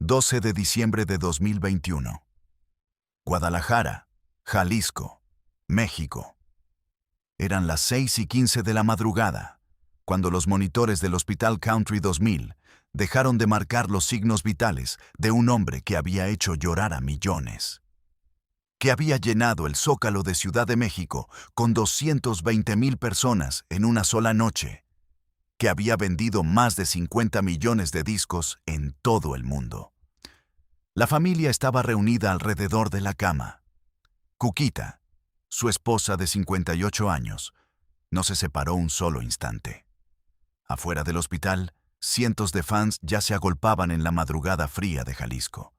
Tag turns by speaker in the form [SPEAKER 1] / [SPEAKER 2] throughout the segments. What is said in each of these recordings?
[SPEAKER 1] 12 de diciembre de 2021. Guadalajara, Jalisco, México. Eran las 6:15 de la madrugada, cuando los monitores del Hospital Country 2000 dejaron de marcar los signos vitales de un hombre que había hecho llorar a millones, que había llenado el Zócalo de Ciudad de México con 220,000 personas en una sola noche, que había vendido más de 50 millones de discos en todo el mundo. La familia estaba reunida alrededor de la cama. Cuquita, su esposa de 58 años, no se separó un solo instante. Afuera del hospital, cientos de fans ya se agolpaban en la madrugada fría de Jalisco,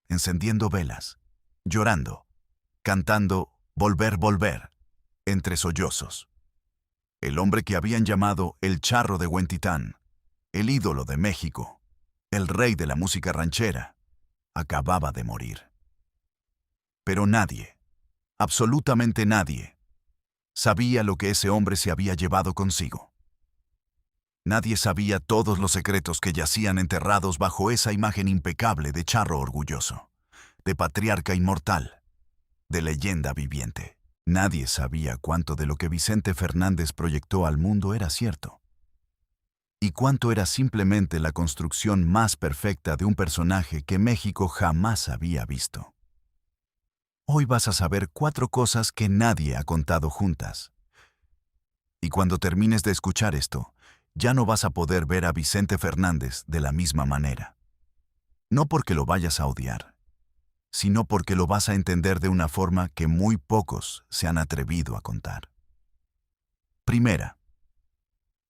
[SPEAKER 1] encendiendo velas, llorando, cantando "Volver, volver", entre sollozos. El hombre que habían llamado el Charro de Huentitán, el ídolo de México, el rey de la música ranchera, acababa de morir. Pero nadie, absolutamente nadie, sabía lo que ese hombre se había llevado consigo. Nadie sabía todos los secretos que yacían enterrados bajo esa imagen impecable de charro orgulloso, de patriarca inmortal, de leyenda viviente. Nadie sabía cuánto de lo que Vicente Fernández proyectó al mundo era cierto, y cuánto era simplemente la construcción más perfecta de un personaje que México jamás había visto. Hoy vas a saber 4 cosas que nadie ha contado juntas. Y cuando termines de escuchar esto, ya no vas a poder ver a Vicente Fernández de la misma manera. No porque lo vayas a odiar, sino porque lo vas a entender de una forma que muy pocos se han atrevido a contar. Primera,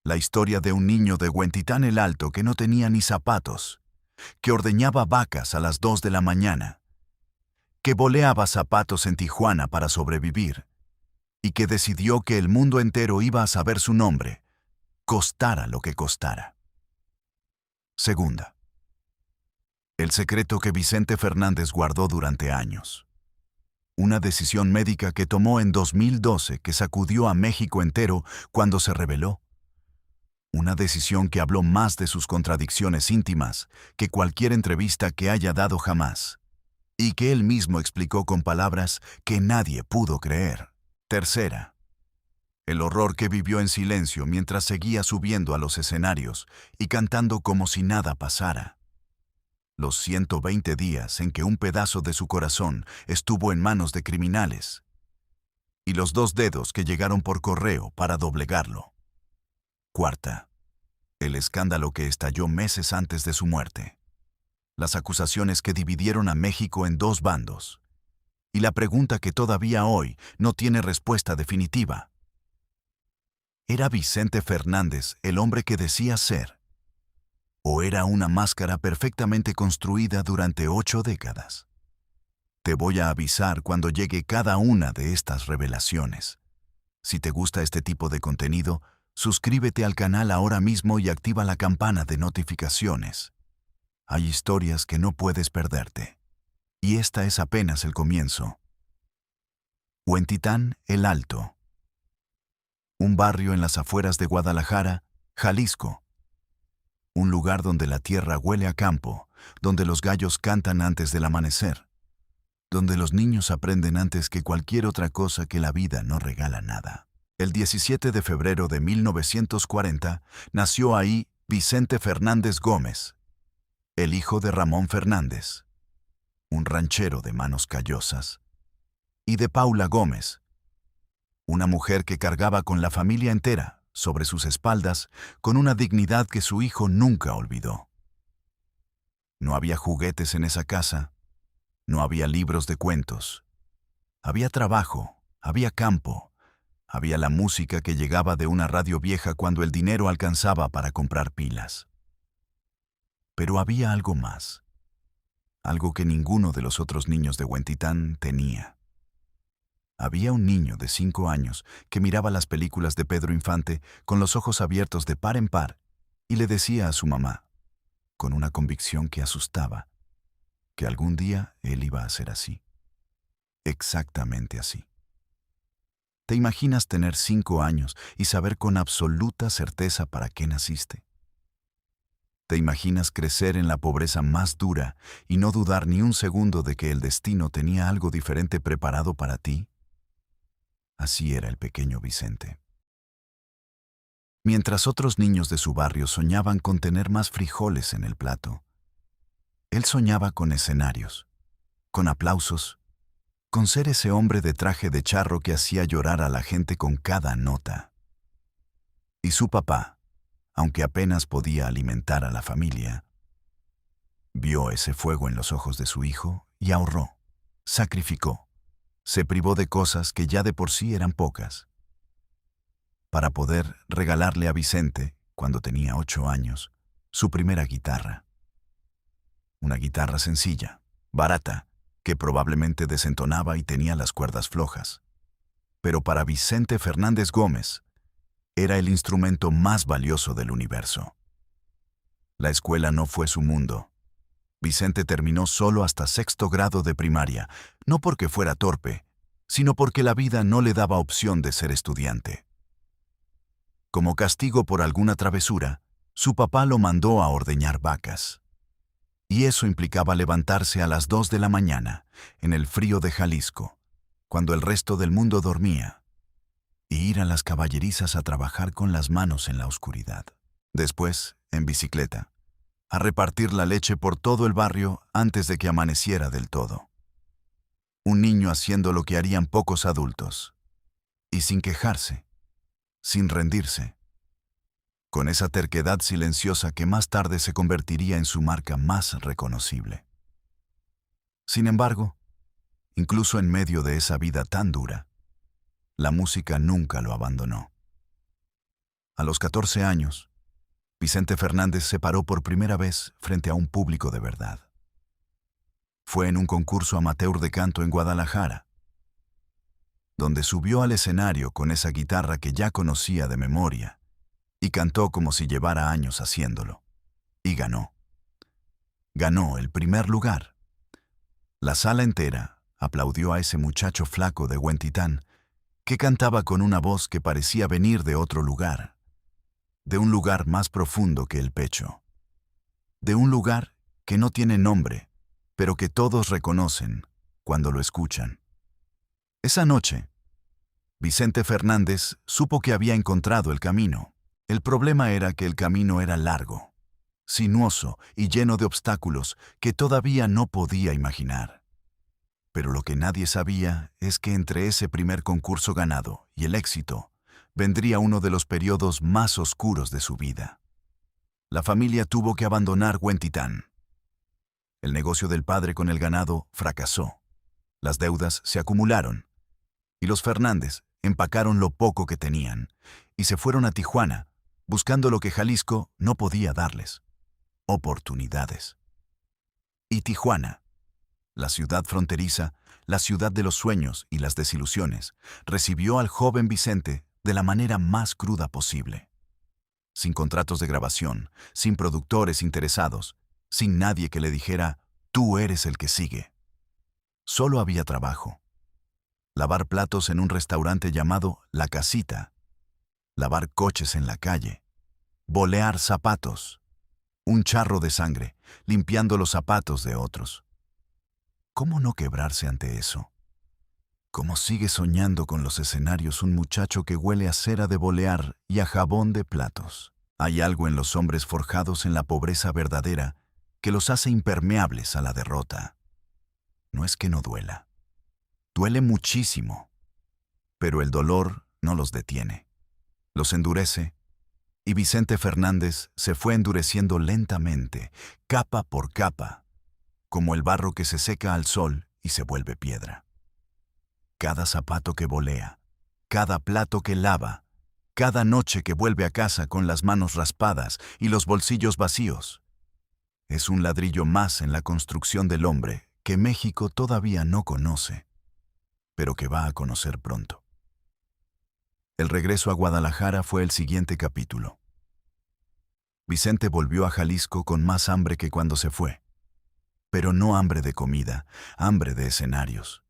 [SPEAKER 1] la historia de un niño de Huentitán el Alto que no tenía ni zapatos, que ordeñaba vacas a las 2 de la mañana, que boleaba zapatos en Tijuana para sobrevivir, y que decidió que el mundo entero iba a saber su nombre, costara lo que costara. Segunda, el secreto que Vicente Fernández guardó durante años. Una decisión médica que tomó en 2012 que sacudió a México entero cuando se reveló. Una decisión que habló más de sus contradicciones íntimas que cualquier entrevista que haya dado jamás, y que él mismo explicó con palabras que nadie pudo creer. Tercera, el horror que vivió en silencio mientras seguía subiendo a los escenarios y cantando como si nada pasara. Los 120 días en que un pedazo de su corazón estuvo en manos de criminales, y los 2 dedos que llegaron por correo para doblegarlo. Cuarta, el escándalo que estalló meses antes de su muerte. Las acusaciones que dividieron a México en 2 bandos. Y la pregunta que todavía hoy no tiene respuesta definitiva. ¿Era Vicente Fernández el hombre que decía ser? ¿O era una máscara perfectamente construida durante 8 décadas? Te voy a avisar cuando llegue cada una de estas revelaciones. Si te gusta este tipo de contenido, suscríbete al canal ahora mismo y activa la campana de notificaciones. Hay historias que no puedes perderte. Y esta es apenas el comienzo. Huentitán el Alto. Un barrio en las afueras de Guadalajara, Jalisco. Un lugar donde la tierra huele a campo, donde los gallos cantan antes del amanecer, donde los niños aprenden antes que cualquier otra cosa que la vida no regala nada. El 17 de febrero de 1940 nació ahí Vicente Fernández Gómez, el hijo de Ramón Fernández, un ranchero de manos callosas, y de Paula Gómez, una mujer que cargaba con la familia entera sobre sus espaldas con una dignidad que su hijo nunca olvidó. No había juguetes en esa casa, no había libros de cuentos. Había trabajo, había campo, había la música que llegaba de una radio vieja cuando el dinero alcanzaba para comprar pilas. Pero había algo más, algo que ninguno de los otros niños de Huentitán tenía. Había un niño de 5 años que miraba las películas de Pedro Infante con los ojos abiertos de par en par y le decía a su mamá, con una convicción que asustaba, que algún día él iba a ser así. Exactamente así. ¿Te imaginas tener 5 años y saber con absoluta certeza para qué naciste? ¿Te imaginas crecer en la pobreza más dura y no dudar ni un segundo de que el destino tenía algo diferente preparado para ti? Así era el pequeño Vicente. Mientras otros niños de su barrio soñaban con tener más frijoles en el plato, él soñaba con escenarios, con aplausos, con ser ese hombre de traje de charro que hacía llorar a la gente con cada nota. Y su papá, aunque apenas podía alimentar a la familia, vio ese fuego en los ojos de su hijo y ahorró, sacrificó, se privó de cosas que ya de por sí eran pocas, para poder regalarle a Vicente, cuando tenía 8 años, su primera guitarra. Una guitarra sencilla, barata, que probablemente desentonaba y tenía las cuerdas flojas. Pero para Vicente Fernández Gómez, era el instrumento más valioso del universo. La escuela no fue su mundo. Vicente terminó solo hasta 6º grado de primaria, no porque fuera torpe, sino porque la vida no le daba opción de ser estudiante. Como castigo por alguna travesura, su papá lo mandó a ordeñar vacas. Y eso implicaba levantarse a las 2 de la mañana, en el frío de Jalisco, cuando el resto del mundo dormía, y ir a las caballerizas a trabajar con las manos en la oscuridad. Después, en bicicleta, a repartir la leche por todo el barrio antes de que amaneciera del todo. Un niño haciendo lo que harían pocos adultos, y sin quejarse, sin rendirse, con esa terquedad silenciosa que más tarde se convertiría en su marca más reconocible. Sin embargo, incluso en medio de esa vida tan dura, la música nunca lo abandonó. A los 14 años, Vicente Fernández se paró por primera vez frente a un público de verdad. Fue en un concurso amateur de canto en Guadalajara, donde subió al escenario con esa guitarra que ya conocía de memoria y cantó como si llevara años haciéndolo. Y ganó. Ganó el primer lugar. La sala entera aplaudió a ese muchacho flaco de Huentitán que cantaba con una voz que parecía venir de otro lugar, de un lugar más profundo que el pecho, de un lugar que no tiene nombre, pero que todos reconocen cuando lo escuchan. Esa noche, Vicente Fernández supo que había encontrado el camino. El problema era que el camino era largo, sinuoso y lleno de obstáculos que todavía no podía imaginar. Pero lo que nadie sabía es que entre ese primer concurso ganado y el éxito, vendría uno de los periodos más oscuros de su vida. La familia tuvo que abandonar Huentitán. El negocio del padre con el ganado fracasó. Las deudas se acumularon. Y los Fernández empacaron lo poco que tenían y se fueron a Tijuana, buscando lo que Jalisco no podía darles: oportunidades. Y Tijuana, la ciudad fronteriza, la ciudad de los sueños y las desilusiones, recibió al joven Vicente de la manera más cruda posible. Sin contratos de grabación, sin productores interesados, sin nadie que le dijera: tú eres el que sigue. Solo había trabajo. Lavar platos en un restaurante llamado La Casita, lavar coches en la calle, bolear zapatos, un charro de sangre, limpiando los zapatos de otros. ¿Cómo no quebrarse ante eso? ¿Cómo sigue soñando con los escenarios un muchacho que huele a cera de bolear y a jabón de platos? Hay algo en los hombres forjados en la pobreza verdadera que los hace impermeables a la derrota. No es que no duela. Duele muchísimo, pero el dolor no los detiene. Los endurece, y Vicente Fernández se fue endureciendo lentamente, capa por capa, como el barro que se seca al sol y se vuelve piedra. Cada zapato que volea, cada plato que lava, cada noche que vuelve a casa con las manos raspadas y los bolsillos vacíos, es un ladrillo más en la construcción del hombre que México todavía no conoce, pero que va a conocer pronto. El regreso a Guadalajara fue el siguiente capítulo. Vicente volvió a Jalisco con más hambre que cuando se fue. Pero no hambre de comida, hambre de escenarios.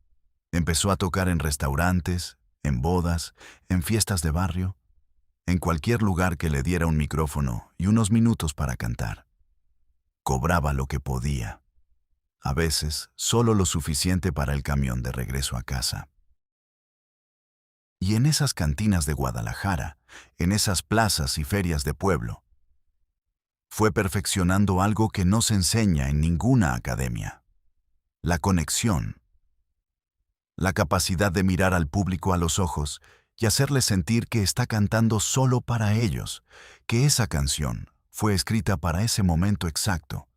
[SPEAKER 1] Empezó a tocar en restaurantes, en bodas, en fiestas de barrio, en cualquier lugar que le diera un micrófono y unos minutos para cantar. Cobraba lo que podía, a veces solo lo suficiente para el camión de regreso a casa. Y en esas cantinas de Guadalajara, en esas plazas y ferias de pueblo, fue perfeccionando algo que no se enseña en ninguna academia: la conexión, la capacidad de mirar al público a los ojos y hacerle sentir que está cantando solo para ellos, que esa canción fue escrita para ese momento exacto,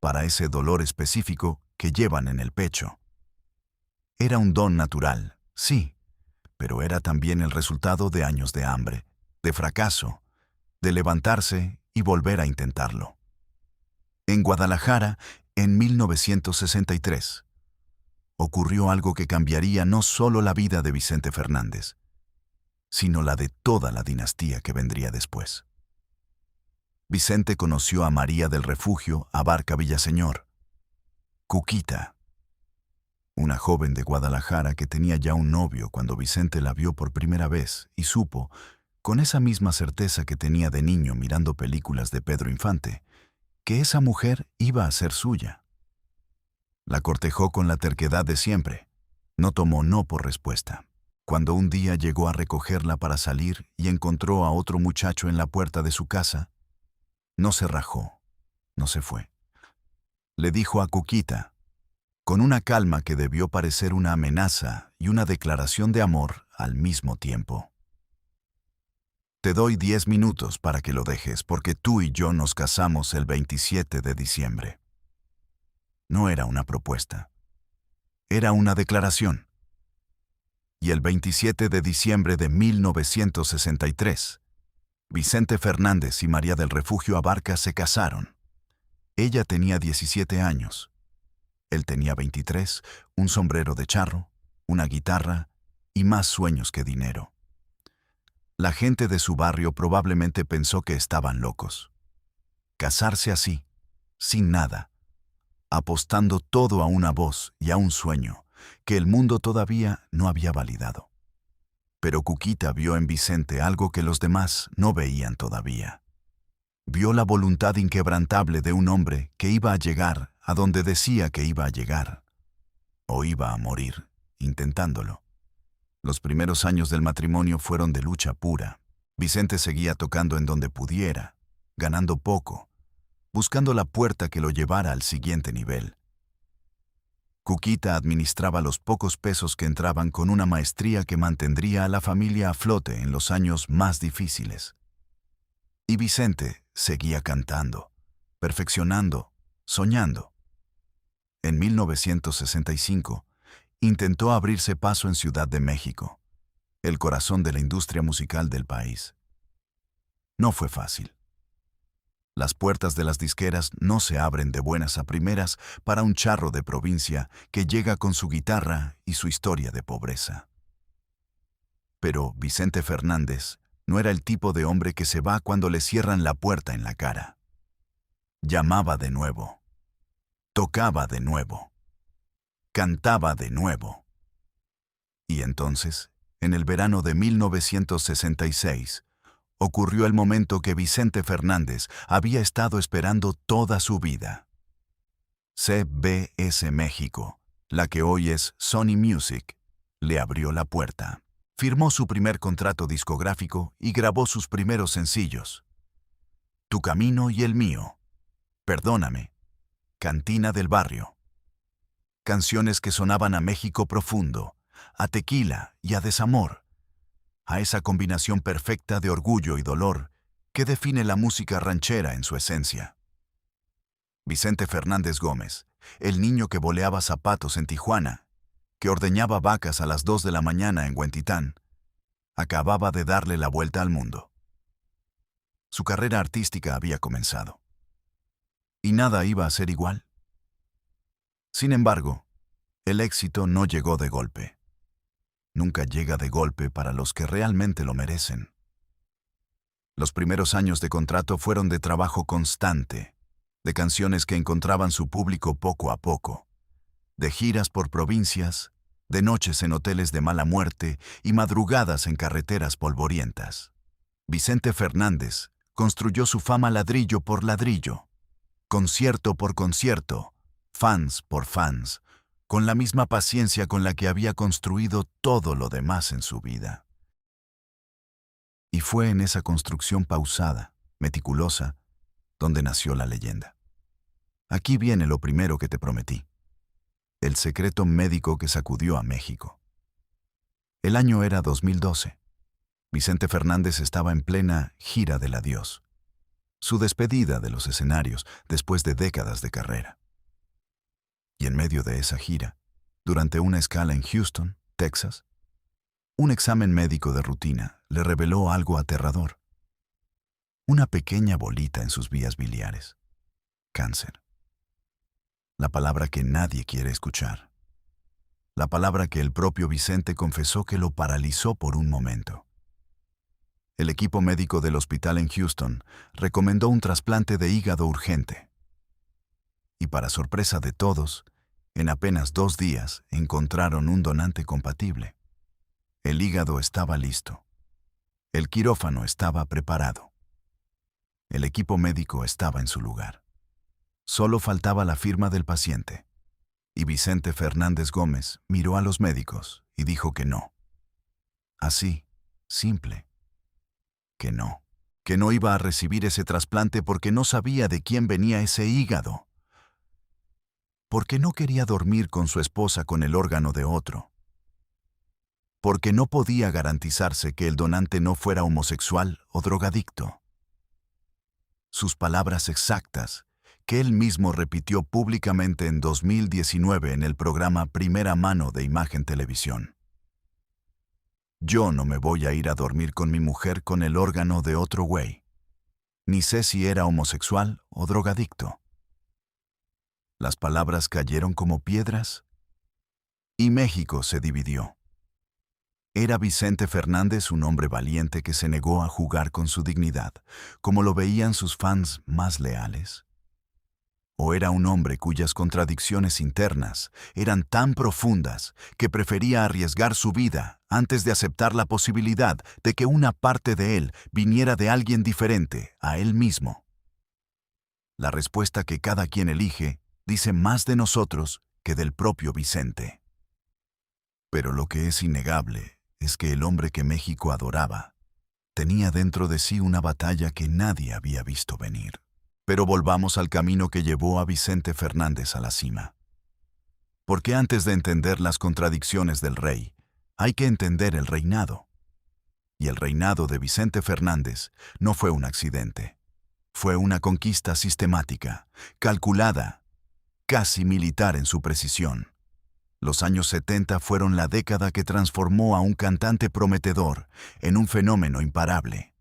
[SPEAKER 1] para ese dolor específico que llevan en el pecho. Era un don natural, sí, pero era también el resultado de años de hambre, de fracaso, de levantarse y volver a intentarlo. En Guadalajara, en 1963, ocurrió algo que cambiaría no solo la vida de Vicente Fernández, sino la de toda la dinastía que vendría después. Vicente conoció a María del Refugio Abarca Villaseñor, Cuquita, una joven de Guadalajara que tenía ya un novio cuando Vicente la vio por primera vez y supo, con esa misma certeza que tenía de niño mirando películas de Pedro Infante, que esa mujer iba a ser suya. La cortejó con la terquedad de siempre. No tomó no por respuesta. Cuando un día llegó a recogerla para salir y encontró a otro muchacho en la puerta de su casa, no se rajó, no se fue. Le dijo a Cuquita, con una calma que debió parecer una amenaza y una declaración de amor al mismo tiempo: te doy 10 minutos para que lo dejes porque tú y yo nos casamos el 27 de diciembre. No era una propuesta, era una declaración. Y el 27 de diciembre de 1963, Vicente Fernández y María del Refugio Abarca se casaron. Ella tenía 17 años. Él tenía 23, un sombrero de charro, una guitarra y más sueños que dinero. La gente de su barrio probablemente pensó que estaban locos. Casarse así, sin nada, apostando todo a una voz y a un sueño que el mundo todavía no había validado. Pero Cuquita vio en Vicente algo que los demás no veían todavía. Vio la voluntad inquebrantable de un hombre que iba a llegar a donde decía que iba a llegar, o iba a morir intentándolo. Los primeros años del matrimonio fueron de lucha pura. Vicente seguía tocando en donde pudiera, ganando poco, buscando la puerta que lo llevara al siguiente nivel. Cuquita administraba los pocos pesos que entraban con una maestría que mantendría a la familia a flote en los años más difíciles. Y Vicente seguía cantando, perfeccionando, soñando. En 1965, intentó abrirse paso en Ciudad de México, el corazón de la industria musical del país. No fue fácil. Las puertas de las disqueras no se abren de buenas a primeras para un charro de provincia que llega con su guitarra y su historia de pobreza. Pero Vicente Fernández no era el tipo de hombre que se va cuando le cierran la puerta en la cara. Llamaba de nuevo, tocaba de nuevo, cantaba de nuevo. Y entonces, en el verano de 1966, ocurrió el momento que Vicente Fernández había estado esperando toda su vida. CBS México, la que hoy es Sony Music, le abrió la puerta. Firmó su primer contrato discográfico y grabó sus primeros sencillos: Tu camino y el mío, Perdóname, Cantina del barrio. Canciones que sonaban a México profundo, a tequila y a desamor, a esa combinación perfecta de orgullo y dolor que define la música ranchera en su esencia. Vicente Fernández Gómez, el niño que boleaba zapatos en Tijuana, que ordeñaba vacas a las 2 de la mañana en Huentitán, acababa de darle la vuelta al mundo. Su carrera artística había comenzado. Y nada iba a ser igual. Sin embargo, el éxito no llegó de golpe. Nunca llega de golpe para los que realmente lo merecen. Los primeros años de contrato fueron de trabajo constante, de canciones que encontraban su público poco a poco, de giras por provincias, de noches en hoteles de mala muerte y madrugadas en carreteras polvorientas. Vicente Fernández construyó su fama ladrillo por ladrillo. concierto por concierto, fans por fans, con la misma paciencia con la que había construido todo lo demás en su vida. Y fue en esa construcción pausada, meticulosa, donde nació la leyenda. Aquí viene lo primero que te prometí. El secreto médico que sacudió a México. El año era 2012. Vicente Fernández estaba en plena gira del adiós. Su despedida de los escenarios después de décadas de carrera. Y en medio de esa gira, durante una escala en Houston, Texas, un examen médico de rutina le reveló algo aterrador. Una pequeña bolita en sus vías biliares. Cáncer. La palabra que nadie quiere escuchar. La palabra que el propio Vicente confesó que lo paralizó por un momento. El equipo médico del hospital en Houston recomendó un trasplante de hígado urgente. Y para sorpresa de todos, en apenas 2 días encontraron un donante compatible. El hígado estaba listo. El quirófano estaba preparado. El equipo médico estaba en su lugar. Solo faltaba la firma del paciente. Y Vicente Fernández Gómez miró a los médicos y dijo que no. Así, simple. Que no iba a recibir ese trasplante porque no sabía de quién venía ese hígado. Porque no quería dormir con su esposa con el órgano de otro. Porque no podía garantizarse que el donante no fuera homosexual o drogadicto. Sus palabras exactas, que él mismo repitió públicamente en 2019 en el programa Primera Mano de Imagen Televisión. Yo no me voy a ir a dormir con mi mujer con el órgano de otro güey. Ni sé si era homosexual o drogadicto. Las palabras cayeron como piedras y México se dividió. ¿Era Vicente Fernández un hombre valiente que se negó a jugar con su dignidad, como lo veían sus fans más leales? ¿O era un hombre cuyas contradicciones internas eran tan profundas que prefería arriesgar su vida antes de aceptar la posibilidad de que una parte de él viniera de alguien diferente a él mismo? La respuesta que cada quien elige dice más de nosotros que del propio Vicente. Pero lo que es innegable es que el hombre que México adoraba tenía dentro de sí una batalla que nadie había visto venir. Pero volvamos al camino que llevó a Vicente Fernández a la cima. Porque antes de entender las contradicciones del rey, hay que entender el reinado. Y el reinado de Vicente Fernández no fue un accidente. Fue una conquista sistemática, calculada, casi militar en su precisión. Los años 70 fueron la década que transformó a un cantante prometedor en un fenómeno imparable.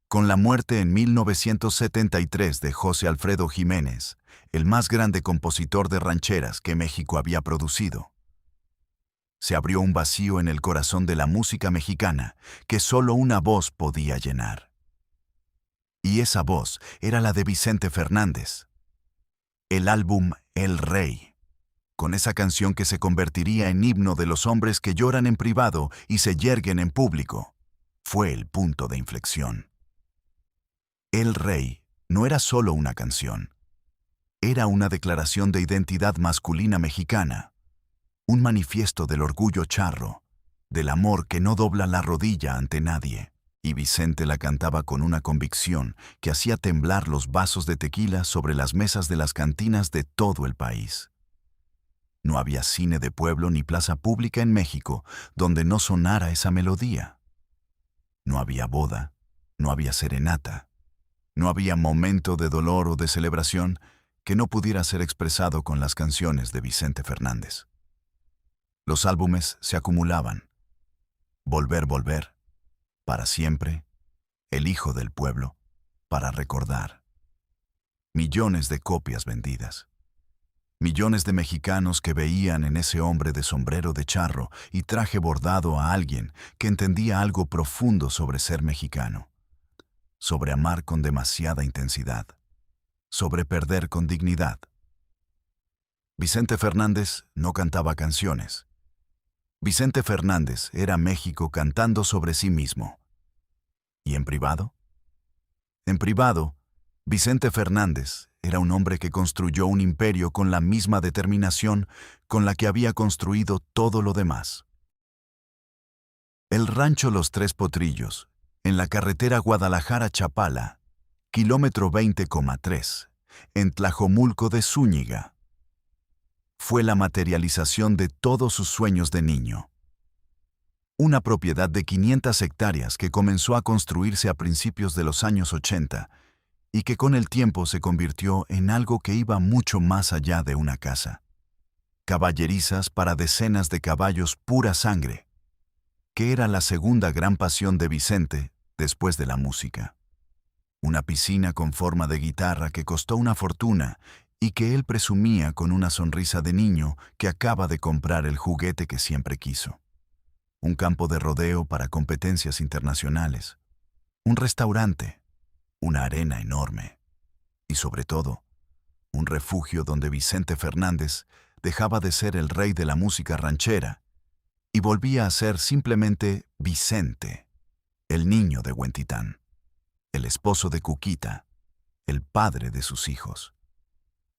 [SPEAKER 1] Con la muerte en 1973 de José Alfredo Jiménez, el más grande compositor de rancheras que México había producido, se abrió un vacío en el corazón de la música mexicana que solo una voz podía llenar. Y esa voz era la de Vicente Fernández. El álbum El Rey, con esa canción que se convertiría en himno de los hombres que lloran en privado y se yerguen en público, fue el punto de inflexión. El Rey no era solo una canción. Era una declaración de identidad masculina mexicana, un manifiesto del orgullo charro, del amor que no dobla la rodilla ante nadie. Y Vicente la cantaba con una convicción que hacía temblar los vasos de tequila sobre las mesas de las cantinas de todo el país. No había cine de pueblo ni plaza pública en México donde no sonara esa melodía. No había boda, no había serenata, no había momento de dolor o de celebración que no pudiera ser expresado con las canciones de Vicente Fernández. Los álbumes se acumulaban. Volver, volver, para siempre, El Hijo del Pueblo, para recordar. Millones de copias vendidas. Millones de mexicanos que veían en ese hombre de sombrero de charro y traje bordado a alguien que entendía algo profundo sobre ser mexicano, sobre amar con demasiada intensidad, sobre perder con dignidad. Vicente Fernández no cantaba canciones. Vicente Fernández era México cantando sobre sí mismo. ¿Y en privado? En privado, Vicente Fernández era un hombre que construyó un imperio con la misma determinación con la que había construido todo lo demás. El rancho Los Tres Potrillos, en la carretera Guadalajara-Chapala, kilómetro 20,3, en Tlajomulco de Zúñiga, fue la materialización de todos sus sueños de niño. Una propiedad de 500 hectáreas que comenzó a construirse a principios de los años 80 y que con el tiempo se convirtió en algo que iba mucho más allá de una casa. Caballerizas para decenas de caballos pura sangre, que era la segunda gran pasión de Vicente después de la música. Una piscina con forma de guitarra que costó una fortuna y que él presumía con una sonrisa de niño que acaba de comprar el juguete que siempre quiso. Un campo de rodeo para competencias internacionales, un restaurante, una arena enorme y, sobre todo, un refugio donde Vicente Fernández dejaba de ser el rey de la música ranchera y volvía a ser simplemente Vicente, el niño de Huentitán, el esposo de Cuquita, el padre de sus hijos.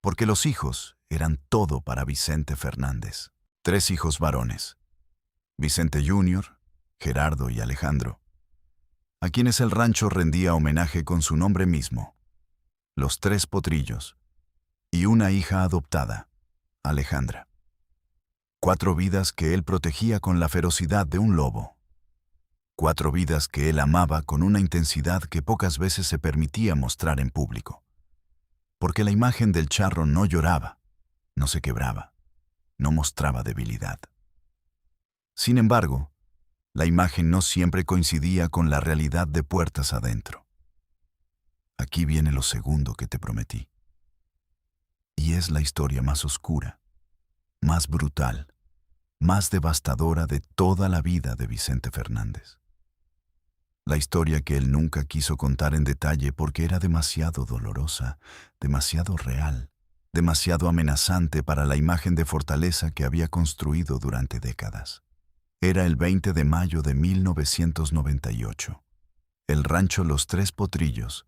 [SPEAKER 1] Porque los hijos eran todo para Vicente Fernández. 3 hijos varones: Vicente Jr., Gerardo y Alejandro, a quienes el rancho rendía homenaje con su nombre mismo, Los Tres Potrillos, y una hija adoptada, Alejandra. 4 vidas que él protegía con la ferocidad de un lobo. 4 vidas que él amaba con una intensidad que pocas veces se permitía mostrar en público. Porque la imagen del charro no lloraba, no se quebraba, no mostraba debilidad. Sin embargo, la imagen no siempre coincidía con la realidad de puertas adentro. Aquí viene lo segundo que te prometí. Y es la historia más oscura, más brutal, más devastadora de toda la vida de Vicente Fernández. La historia que él nunca quiso contar en detalle porque era demasiado dolorosa, demasiado real, demasiado amenazante para la imagen de fortaleza que había construido durante décadas. Era el 20 de mayo de 1998. El rancho Los Tres Potrillos,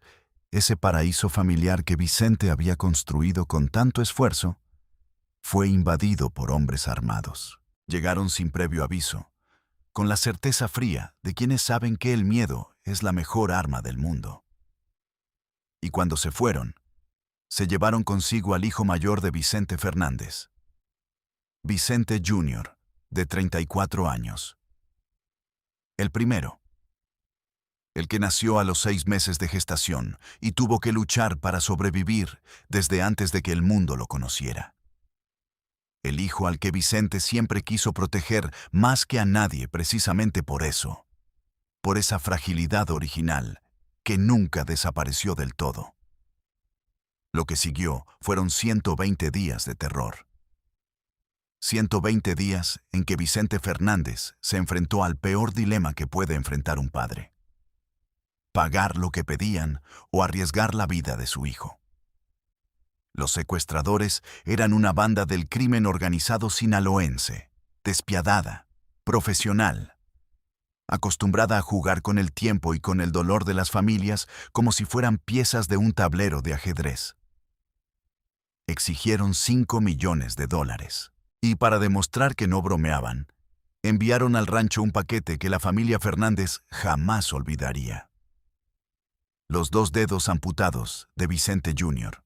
[SPEAKER 1] ese paraíso familiar que Vicente había construido con tanto esfuerzo, fue invadido por hombres armados. Llegaron sin previo aviso, con la certeza fría de quienes saben que el miedo es la mejor arma del mundo. Y cuando se fueron, se llevaron consigo al hijo mayor de Vicente Fernández, Vicente Jr., de 34 años. El primero, el que nació a los 6 meses de gestación y tuvo que luchar para sobrevivir desde antes de que el mundo lo conociera. El hijo al que Vicente siempre quiso proteger más que a nadie precisamente por eso, por esa fragilidad original que nunca desapareció del todo. Lo que siguió fueron 120 días de terror. 120 días en que Vicente Fernández se enfrentó al peor dilema que puede enfrentar un padre: pagar lo que pedían o arriesgar la vida de su hijo. Los secuestradores eran una banda del crimen organizado sinaloense, despiadada, profesional, acostumbrada a jugar con el tiempo y con el dolor de las familias como si fueran piezas de un tablero de ajedrez. Exigieron $5 millones. Y para demostrar que no bromeaban, enviaron al rancho un paquete que la familia Fernández jamás olvidaría: los 2 dedos amputados de Vicente Jr.,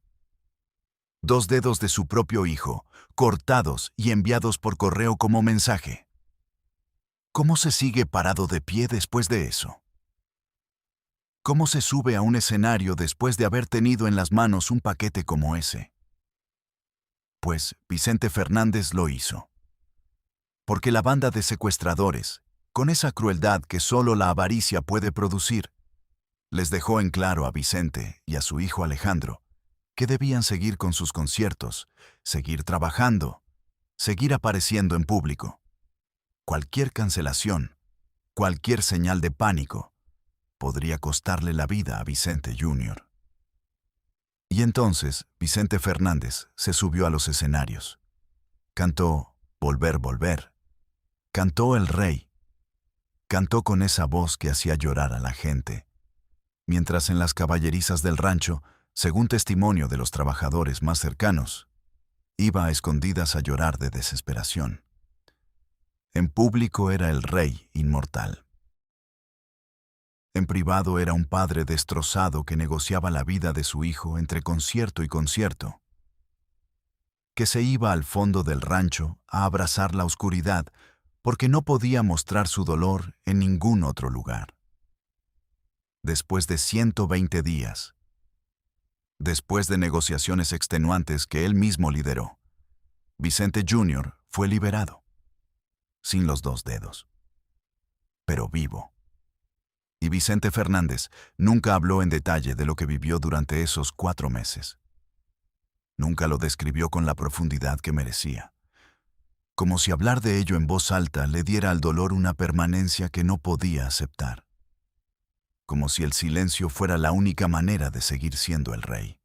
[SPEAKER 1] 2 dedos de su propio hijo, cortados y enviados por correo como mensaje. ¿Cómo se sigue parado de pie después de eso? ¿Cómo se sube a un escenario después de haber tenido en las manos un paquete como ese? Pues Vicente Fernández lo hizo. Porque la banda de secuestradores, con esa crueldad que solo la avaricia puede producir, les dejó en claro a Vicente y a su hijo Alejandro que debían seguir con sus conciertos, seguir trabajando, seguir apareciendo en público. Cualquier cancelación, cualquier señal de pánico, podría costarle la vida a Vicente Jr. Y entonces Vicente Fernández se subió a los escenarios. Cantó Volver, volver. Cantó El Rey. Cantó con esa voz que hacía llorar a la gente, mientras en las caballerizas del rancho según testimonio de los trabajadores más cercanos, iba a escondidas a llorar de desesperación. En público era el rey inmortal. En privado era un padre destrozado que negociaba la vida de su hijo entre concierto y concierto, que se iba al fondo del rancho a abrazar la oscuridad porque no podía mostrar su dolor en ningún otro lugar. Después de 120 días, después de negociaciones extenuantes que él mismo lideró, Vicente Jr. fue liberado, sin los 2 dedos, pero vivo. Y Vicente Fernández nunca habló en detalle de lo que vivió durante esos 4 meses. Nunca lo describió con la profundidad que merecía, como si hablar de ello en voz alta le diera al dolor una permanencia que no podía aceptar, como si el silencio fuera la única manera de seguir siendo el rey.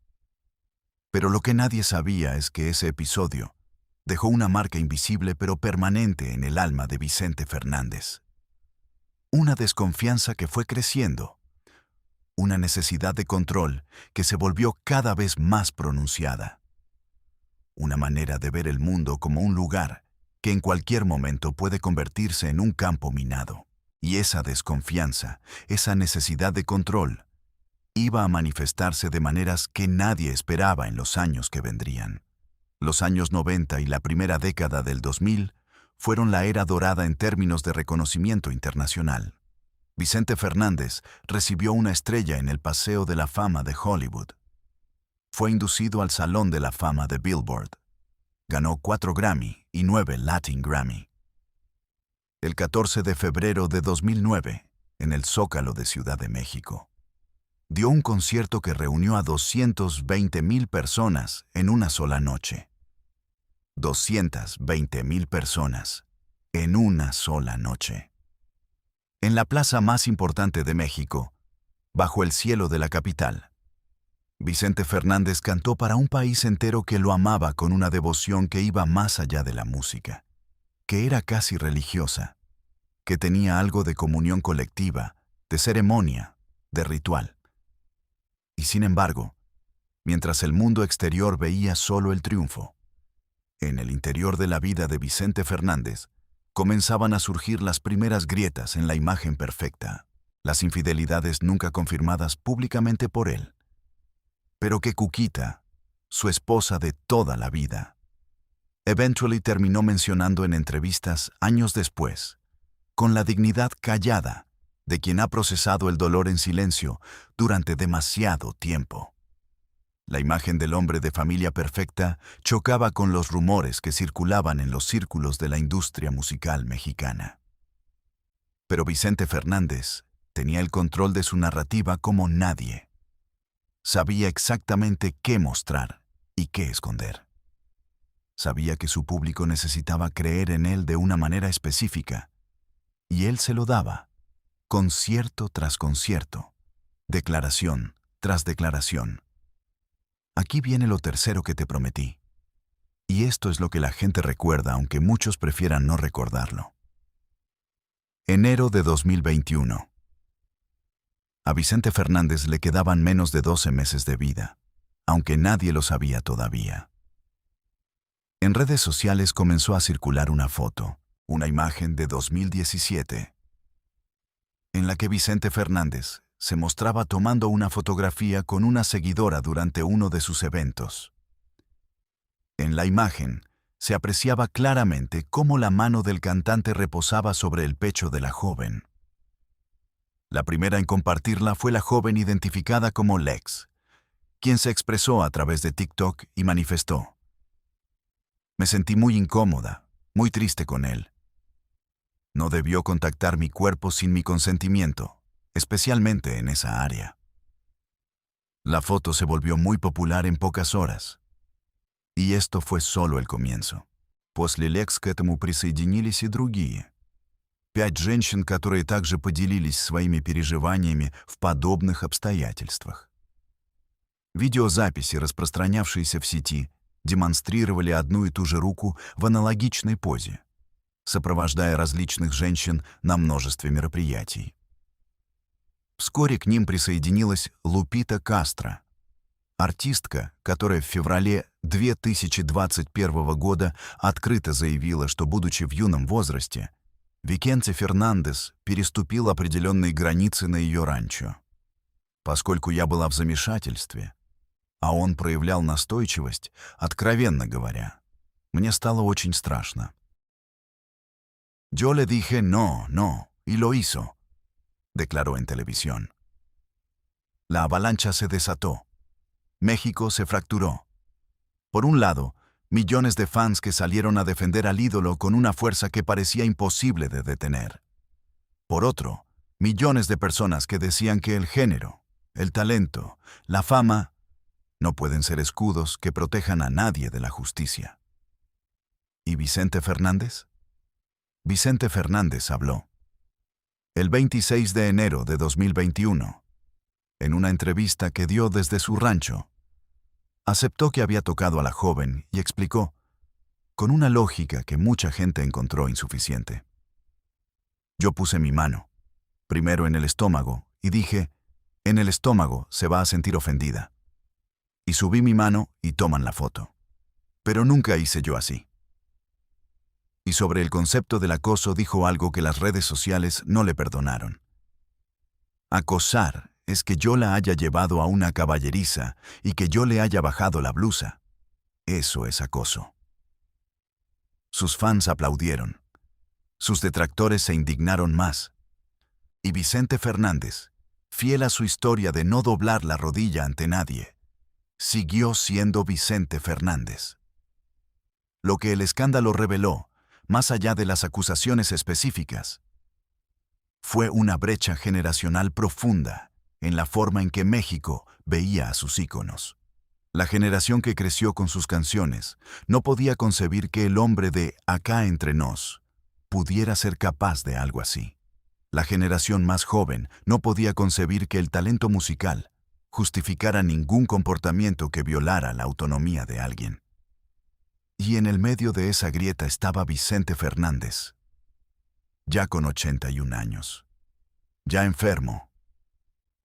[SPEAKER 1] Pero lo que nadie sabía es que ese episodio dejó una marca invisible pero permanente en el alma de Vicente Fernández. Una desconfianza que fue creciendo, una necesidad de control que se volvió cada vez más pronunciada, una manera de ver el mundo como un lugar que en cualquier momento puede convertirse en un campo minado. Y esa desconfianza, esa necesidad de control, iba a manifestarse de maneras que nadie esperaba en los años que vendrían. Los años 90 y la primera década del 2000 fueron la era dorada en términos de reconocimiento internacional. Vicente Fernández recibió una estrella en el Paseo de la Fama de Hollywood. Fue inducido al Salón de la Fama de Billboard. Ganó 4 Grammy y 9 Latin Grammy. El 14 de febrero de 2009, en el Zócalo de Ciudad de México, dio un concierto que reunió a 220,000 personas en una sola noche. 220,000 personas en una sola noche. En la plaza más importante de México, bajo el cielo de la capital, Vicente Fernández cantó para un país entero que lo amaba con una devoción que iba más allá de la música, que era casi religiosa, que tenía algo de comunión colectiva, de ceremonia, de ritual. Y sin embargo, mientras el mundo exterior veía solo el triunfo, en el interior de la vida de Vicente Fernández comenzaban a surgir las primeras grietas en la imagen perfecta, las infidelidades nunca confirmadas públicamente por él, pero que Cuquita, su esposa de toda la vida, eventually terminó mencionando en entrevistas años después, con la dignidad callada de quien ha procesado el dolor en silencio durante demasiado tiempo. La imagen del hombre de familia perfecta chocaba con los rumores que circulaban en los círculos de la industria musical mexicana. Pero Vicente Fernández tenía el control de su narrativa como nadie. Sabía exactamente qué mostrar y qué esconder. Sabía que su público necesitaba creer en él de una manera específica, y él se lo daba, concierto tras concierto, declaración tras declaración. Aquí viene lo tercero que te prometí. Y esto es lo que la gente recuerda, aunque muchos prefieran no recordarlo. Enero de 2021. A Vicente Fernández le quedaban menos de 12 meses de vida, aunque nadie lo sabía todavía. En redes sociales comenzó a circular una foto, una imagen de 2017, en la que Vicente Fernández se mostraba tomando una fotografía con una seguidora durante uno de sus eventos. En la imagen se apreciaba claramente cómo la mano del cantante reposaba sobre el pecho de la joven. La primera en compartirla fue la joven identificada como Lex, quien se expresó a través de TikTok y manifestó: "Me sentí muy incómoda, muy triste con él. No debió contactar mi cuerpo sin mi consentimiento, especialmente en esa área". La foto se volvió muy popular en pocas horas. Y esto fue solo el comienzo. После Lex к этому присоединились и другие. 5 женщин, которые также поделились своими переживаниями в подобных обстоятельствах. Видеозаписи, распространявшиеся в сети, демонстрировали одну и ту же руку в аналогичной позе, сопровождая различных женщин на множестве мероприятий. Вскоре к ним присоединилась Лупита Кастро, Артистка, которая в феврале 2021 года открыто заявила, что, будучи в юном возрасте, Викенте Фернандес переступил определенные границы на ее ранчо. Поскольку я была в замешательстве, а он проявлял настойчивость, откровенно говоря, мне стало очень страшно. «Yo le dije no, no, y lo hizo», declaró en televisión. La avalancha se desató. México se fracturó. Por un lado, millones de fans que salieron a defender al ídolo con una fuerza que parecía imposible de detener. Por otro, millones de personas que decían que el género, el talento, la fama, no pueden ser escudos que protejan a nadie de la justicia. ¿Y Vicente Fernández? Vicente Fernández habló. El 26 de enero de 2021, en una entrevista que dio desde su rancho, aceptó que había tocado a la joven y explicó, con una lógica que mucha gente encontró insuficiente. Yo puse mi mano, primero en el estómago, y dije, en el estómago se va a sentir ofendida. Y subí mi mano y toman la foto. Pero nunca hice yo así. Y sobre el concepto del acoso dijo algo que las redes sociales no le perdonaron. Acosar es que yo la haya llevado a una caballeriza y que yo le haya bajado la blusa. Eso es acoso. Sus fans aplaudieron. Sus detractores se indignaron más. Y Vicente Fernández, fiel a su historia de no doblar la rodilla ante nadie, siguió siendo Vicente Fernández. Lo que el escándalo reveló, más allá de las acusaciones específicas, fue una brecha generacional profunda en la forma en que México veía a sus íconos. La generación que creció con sus canciones no podía concebir que el hombre de Acá entre nos pudiera ser capaz de algo así. La generación más joven no podía concebir que el talento musical justificara ningún comportamiento que violara la autonomía de alguien. Y en el medio de esa grieta estaba Vicente Fernández, ya con 81 años, ya enfermo,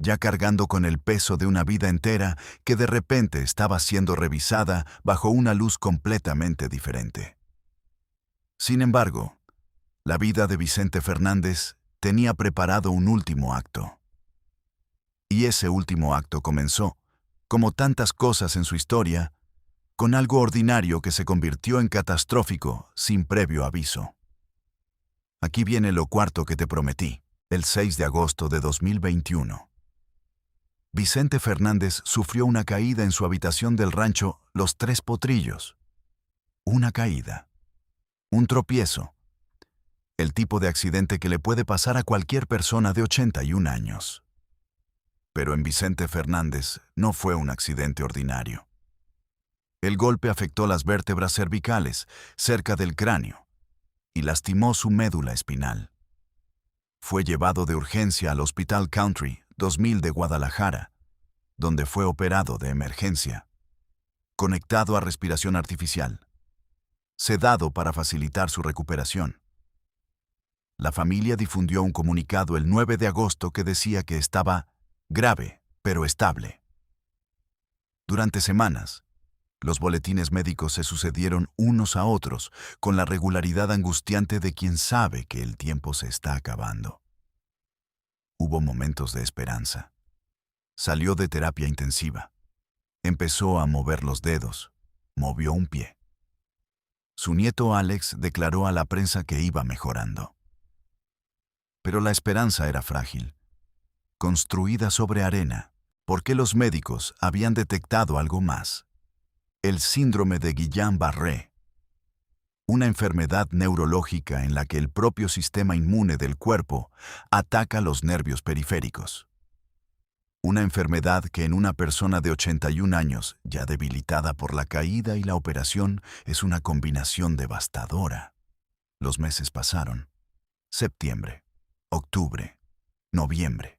[SPEAKER 1] ya cargando con el peso de una vida entera que de repente estaba siendo revisada bajo una luz completamente diferente. Sin embargo, la vida de Vicente Fernández tenía preparado un último acto. Y ese último acto comenzó, como tantas cosas en su historia, con algo ordinario que se convirtió en catastrófico sin previo aviso. Aquí viene lo cuarto que te prometí, el 6 de agosto de 2021. Vicente Fernández sufrió una caída en su habitación del rancho Los Tres Potrillos. Una caída. Un tropiezo. El tipo de accidente que le puede pasar a cualquier persona de 81 años. Pero en Vicente Fernández no fue un accidente ordinario. El golpe afectó las vértebras cervicales, cerca del cráneo, y lastimó su médula espinal. Fue llevado de urgencia al Hospital Country 2000 de Guadalajara, donde fue operado de emergencia, conectado a respiración artificial, sedado para facilitar su recuperación. La familia difundió un comunicado el 9 de agosto que decía que estaba grave, pero estable. Durante semanas, los boletines médicos se sucedieron unos a otros con la regularidad angustiante de quien sabe que el tiempo se está acabando. Hubo momentos de esperanza. Salió de terapia intensiva. Empezó a mover los dedos. Movió un pie. Su nieto Alex declaró a la prensa que iba mejorando. Pero la esperanza era frágil, construida sobre arena, porque los médicos habían detectado algo más. El síndrome de Guillain-Barré, una enfermedad neurológica en la que el propio sistema inmune del cuerpo ataca los nervios periféricos. Una enfermedad que en una persona de 81 años, ya debilitada por la caída y la operación, es una combinación devastadora. Los meses pasaron. Septiembre, octubre, noviembre.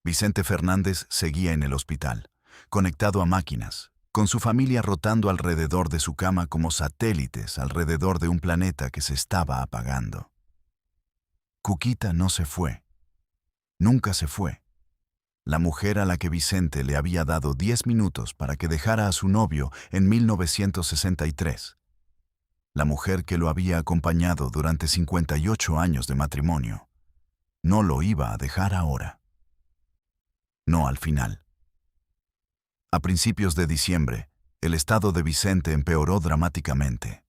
[SPEAKER 1] Vicente Fernández seguía en el hospital, conectado a máquinas, con su familia rotando alrededor de su cama como satélites alrededor de un planeta que se estaba apagando. Cuquita no se fue. Nunca se fue. la mujer a la que Vicente le había dado 10 minutos para que dejara a su novio en 1963, la mujer que lo había acompañado durante 58 años de matrimonio, no lo iba a dejar ahora. No al final. A principios de diciembre, el estado de Vicente empeoró dramáticamente.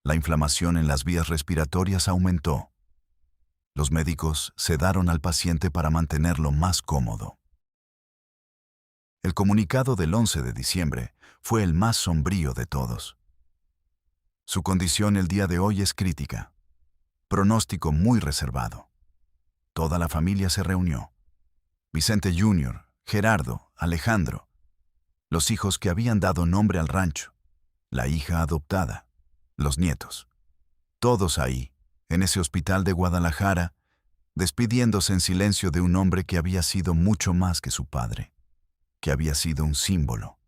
[SPEAKER 1] La inflamación en las vías respiratorias aumentó. Los médicos sedaron al paciente para mantenerlo más cómodo. El comunicado del 11 de diciembre fue el más sombrío de todos. Su condición el día de hoy es crítica. Pronóstico muy reservado. Toda la familia se reunió. Vicente Jr., Gerardo, Alejandro, los hijos que habían dado nombre al rancho, la hija adoptada, los nietos. Todos ahí, en ese hospital de Guadalajara, despidiéndose en silencio de un hombre que había sido mucho más que su padre, que había sido un símbolo,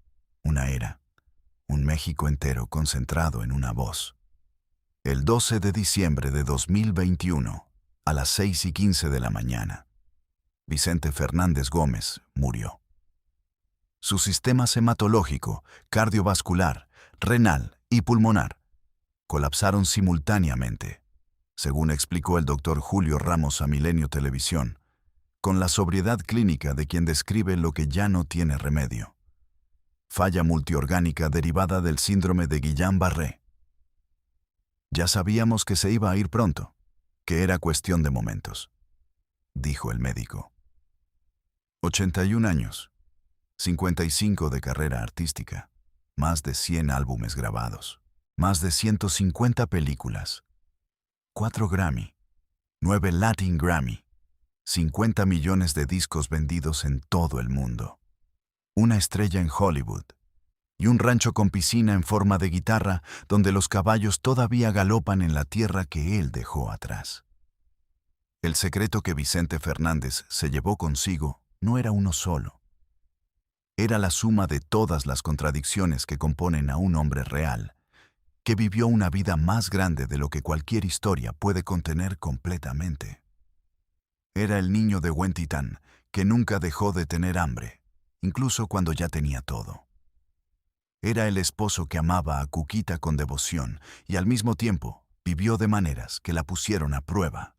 [SPEAKER 1] una era, un México entero concentrado en una voz. El 12 de diciembre de 2021, a las 6:15 de la mañana, Vicente Fernández Gómez murió. Su sistema hematológico, cardiovascular, renal y pulmonar colapsaron simultáneamente, según explicó el doctor Julio Ramos a Milenio Televisión, con la sobriedad clínica de quien describe lo que ya no tiene remedio. Falla multiorgánica derivada del síndrome de Guillain-Barré. Ya sabíamos que se iba a ir pronto, que era cuestión de momentos, dijo el médico. 81 años, 55 de carrera artística, más de 100 álbumes grabados, más de 150 películas, 4 Grammy, 9 Latin Grammy, 50 millones de discos vendidos en todo el mundo, una estrella en Hollywood y un rancho con piscina en forma de guitarra donde los caballos todavía galopan en la tierra que él dejó atrás. El secreto que Vicente Fernández se llevó consigo no era uno solo. Era la suma de todas las contradicciones que componen a un hombre real, que vivió una vida más grande de lo que cualquier historia puede contener completamente. Era el niño de Huentitán, que nunca dejó de tener hambre, incluso cuando ya tenía todo. Era el esposo que amaba a Cuquita con devoción y al mismo tiempo vivió de maneras que la pusieron a prueba.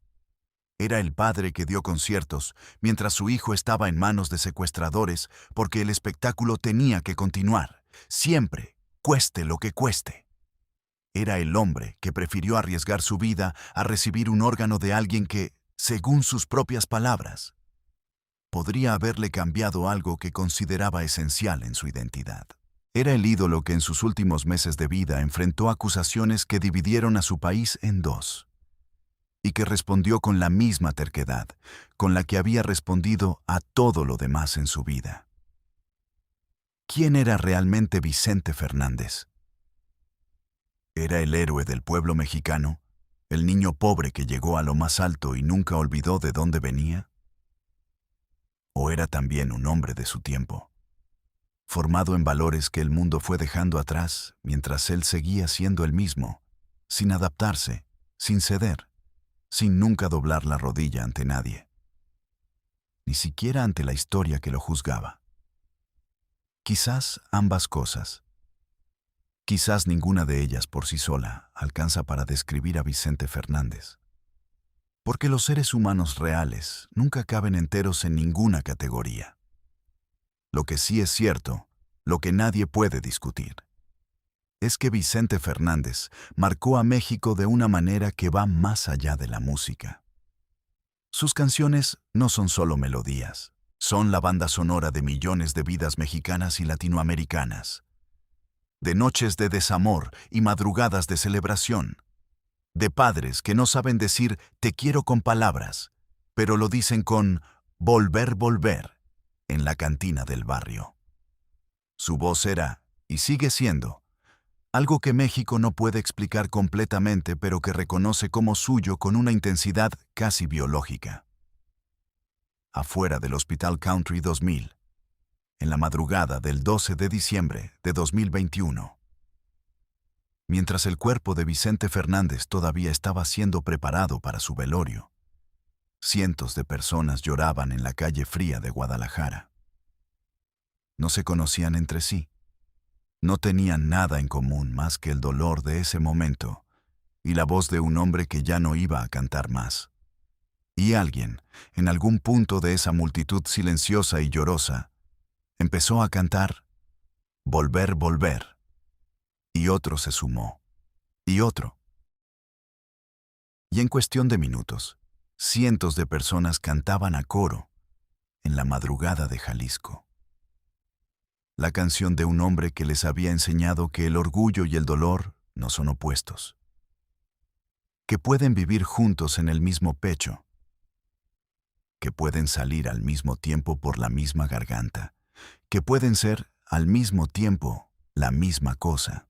[SPEAKER 1] Era el padre que dio conciertos mientras su hijo estaba en manos de secuestradores porque el espectáculo tenía que continuar, siempre, cueste lo que cueste. Era el hombre que prefirió arriesgar su vida a recibir un órgano de alguien que, según sus propias palabras, podría haberle cambiado algo que consideraba esencial en su identidad. Era el ídolo que en sus últimos meses de vida enfrentó acusaciones que dividieron a su país en dos, y que respondió con la misma terquedad con la que había respondido a todo lo demás en su vida. ¿Quién era realmente Vicente Fernández? ¿Era el héroe del pueblo mexicano, el niño pobre que llegó a lo más alto y nunca olvidó de dónde venía? ¿O era también un hombre de su tiempo, formado en valores que el mundo fue dejando atrás mientras él seguía siendo el mismo, sin adaptarse, sin ceder, sin nunca doblar la rodilla ante nadie, ni siquiera ante la historia que lo juzgaba? Quizás ambas cosas. Quizás ninguna de ellas por sí sola alcanza para describir a Vicente Fernández, porque los seres humanos reales nunca caben enteros en ninguna categoría. Lo que sí es cierto, lo que nadie puede discutir, es que Vicente Fernández marcó a México de una manera que va más allá de la música. Sus canciones no son solo melodías, son la banda sonora de millones de vidas mexicanas y latinoamericanas, de noches de desamor y madrugadas de celebración, de padres que no saben decir te quiero con palabras, pero lo dicen con volver, volver, en la cantina del barrio. Su voz era, y sigue siendo, algo que México no puede explicar completamente, pero que reconoce como suyo con una intensidad casi biológica. Afuera del Hospital Country 2000, en la madrugada del 12 de diciembre de 2021, mientras el cuerpo de Vicente Fernández todavía estaba siendo preparado para su velorio, Cientos de personas lloraban en la calle fría de Guadalajara. No se conocían entre sí. No tenían nada en común más que el dolor de ese momento y la voz de un hombre que ya no iba a cantar más. Y alguien, en algún punto de esa multitud silenciosa y llorosa, empezó a cantar Volver, volver. Y otro se sumó. Y otro. Y en cuestión de minutos, cientos de personas cantaban a coro en la madrugada de Jalisco. La canción de un hombre que les había enseñado que el orgullo y el dolor no son opuestos, que pueden vivir juntos en el mismo pecho, que pueden salir al mismo tiempo por la misma garganta, que pueden ser al mismo tiempo la misma cosa.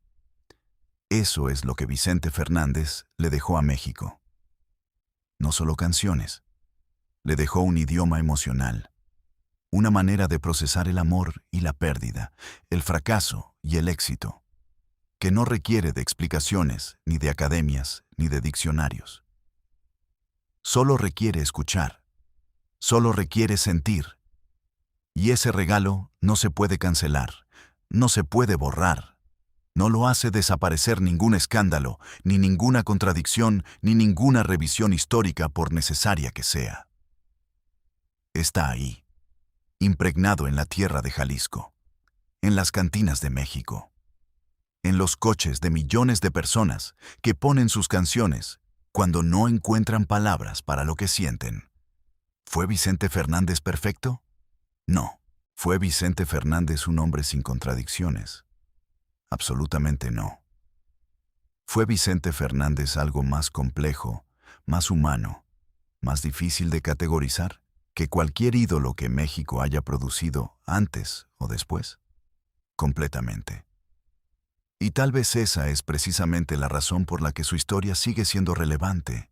[SPEAKER 1] Eso es lo que Vicente Fernández le dejó a México. No solo canciones, le dejó un idioma emocional, una manera de procesar el amor y la pérdida, el fracaso y el éxito, que no requiere de explicaciones, ni de academias, ni de diccionarios. Solo requiere escuchar, solo requiere sentir. Y ese regalo no se puede cancelar, no se puede borrar. No lo hace desaparecer ningún escándalo, ni ninguna contradicción, ni ninguna revisión histórica por necesaria que sea. Está ahí, impregnado en la tierra de Jalisco, en las cantinas de México, en los coches de millones de personas que ponen sus canciones cuando no encuentran palabras para lo que sienten. ¿Fue Vicente Fernández perfecto? No. ¿Fue Vicente Fernández un hombre sin contradicciones? Absolutamente no. ¿Fue Vicente Fernández algo más complejo, más humano, más difícil de categorizar que cualquier ídolo que México haya producido antes o después? Completamente. Y tal vez esa es precisamente la razón por la que su historia sigue siendo relevante,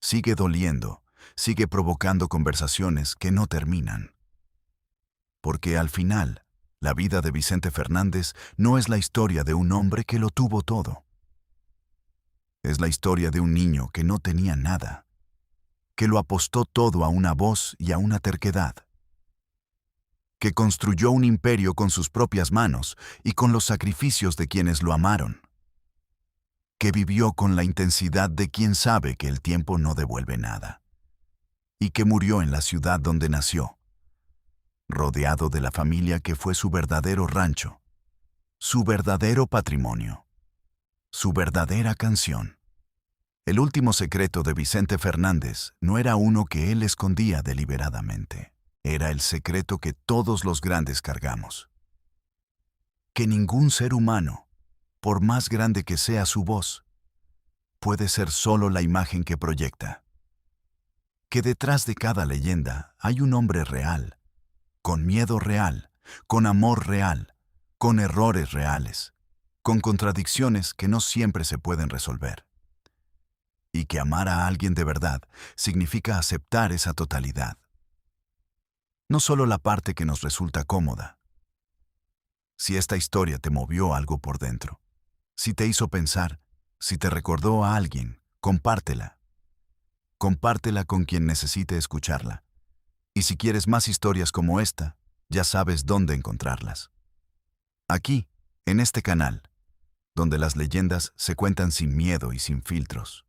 [SPEAKER 1] sigue doliendo, sigue provocando conversaciones que no terminan. Porque al final, la vida de Vicente Fernández no es la historia de un hombre que lo tuvo todo. Es la historia de un niño que no tenía nada, que lo apostó todo a una voz y a una terquedad, que construyó un imperio con sus propias manos y con los sacrificios de quienes lo amaron, que vivió con la intensidad de quien sabe que el tiempo no devuelve nada, y que murió en la ciudad donde nació, rodeado de la familia que fue su verdadero rancho, su verdadero patrimonio, su verdadera canción. El último secreto de Vicente Fernández no era uno que él escondía deliberadamente. Era el secreto que todos los grandes cargamos. Que ningún ser humano, por más grande que sea su voz, puede ser solo la imagen que proyecta. Que detrás de cada leyenda hay un hombre real, con miedo real, con amor real, con errores reales, con contradicciones que no siempre se pueden resolver. Y que amar a alguien de verdad significa aceptar esa totalidad. No solo la parte que nos resulta cómoda. Si esta historia te movió algo por dentro, si te hizo pensar, si te recordó a alguien, compártela. Compártela con quien necesite escucharla. Y si quieres más historias como esta, ya sabes dónde encontrarlas. Aquí, en este canal, donde las leyendas se cuentan sin miedo y sin filtros.